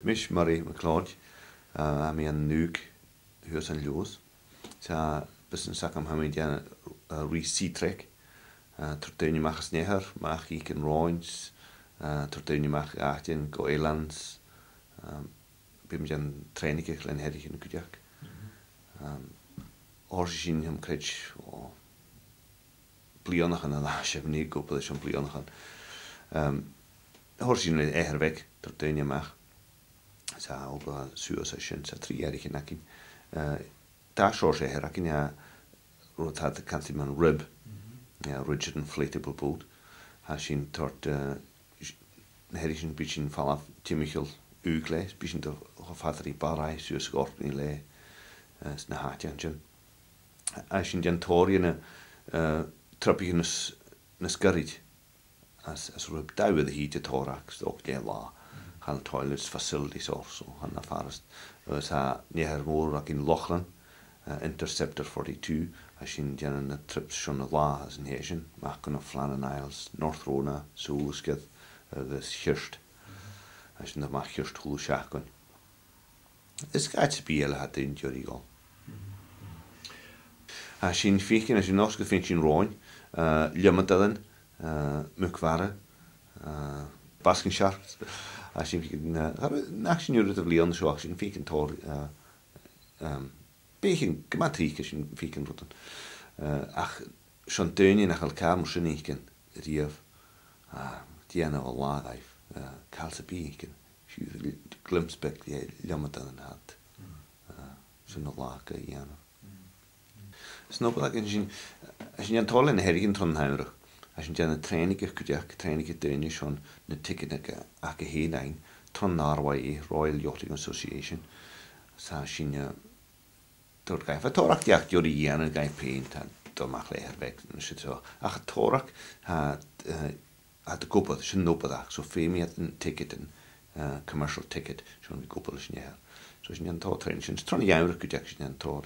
Mish Murray MacLeod, a mi an nuig hwys an liws. Ta bys yn sac am hami dian ri Seatrek. Trwdewn i mach asneher, mach i cyn roins. Trwdewn i mach achtyn Gaelic. Bym dian trenig eich len herig yn y gydiac. O'r sy'n hym cred blionach yn y lasio, ni gwbl eisiau blionach yn. O'r sy'n eherfeg, trwdewn i mach. Sa oba suos asyn sa tri erych yn acyn. Da siors eher acyn ia roedd had y canthi mewn rib. Rigid inflatable boat. Ha sy'n tort herych yn byd sy'n falaf timichol ugles. Byd sy'n hoffadr i barau suos gorp ni le na hatian sy'n. A sy'n dian tori yn trapig yn ysgyrryd. As rib dawedd hi dy torac stoc de la. Han toilets facilities also han forest sa near more like in Lochlan Interceptor 42 as in the trips schon la as in Haitian maken of Flannan Isles North Rona Soulsketh the Hirst as in the mach Hirst hul shakon this guy to be had in Jorigo as in fiken as in norske finchen roin Ljumadaden Mukvare Baskin Sharks as in action unit of Leon so action fiken tor being gematrik as in fiken roten ach schon deuni nach al kam shniken rief diana Allah life kalse beacon glimpse back the Ljumadaden had so no laka yana snop like as in toll in herigen Trondheimr as in jana training deuni schon na ticket ag heinain Tron Norway Royal Yachting Association sa sin dort gaif a torak diach diori ian yn gaif peint a do MacLeod weg ach torak had a gwbod sy'n nobod ach so femi at yn ticket yn commercial ticket sy'n fi gwbod sy'n iawn so sy'n iawn to training sy'n tron i awr gydiach sy'n iawn to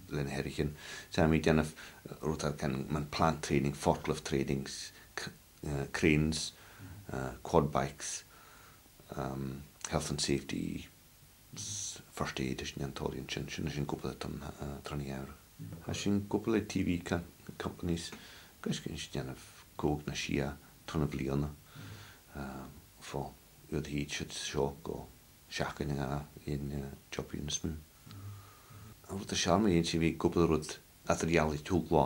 len herichen sa mi dian of rotar can man plant training forklift trainings cranes quad bikes health and safety first aid is yn torian sy'n gwbl tron i awr a sy'n gwbl TV companies gais gen sy'n gog na sia tron y flion fo ywyd hyd sydd sioc o siac yn un job yn ysmw Roedd y siarm yn sy'n fi gwbl roedd at yr ialu tŵglo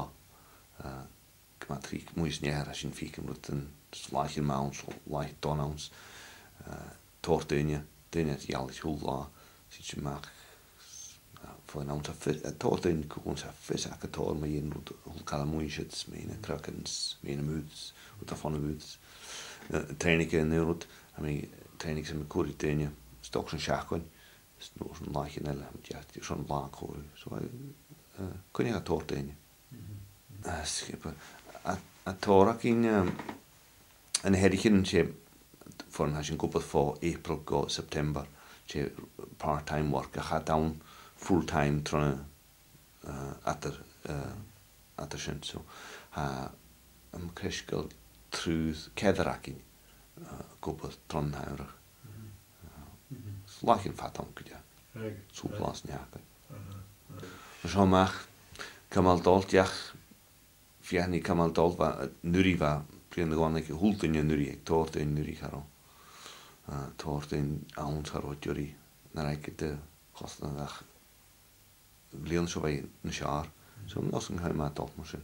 gyma tri mwys niar a sy'n ffig yn roedd yn laich yn mawns o laich donawns tor dynia at ialu tŵglo sy'n mach fwy nawns a tor dynia cwgwn sa ffys ac a tor mae un roedd hwyl cael y mwysiads mae un y cracens mae un y mwds roedd a ffon y mwds trainig yn roedd a mi trainig sy'n cwri dynia stoc sy'n siacwn Nog een laagje nelle, ja, het is zo'n laag hoor. Zo, kun je het hoort in. Schipper. A torak in een herrigen, je voor een hasje koppel voor April go September, je part-time work. Je gaat down full-time tronen achter zijn zo. Krijg truth kederak in koppel tronen huirig. Lachen fat om kudja. Soeplas njake. Zo mag kamal dolt jach fiani kamal dolt va nuri va prien gewoon ik hult in nuri ik toort in nuri garo. Toort in aund garo juri. Na ik de kosten dag. Blion zo bij een jaar. Zo nog een heima dolt moest.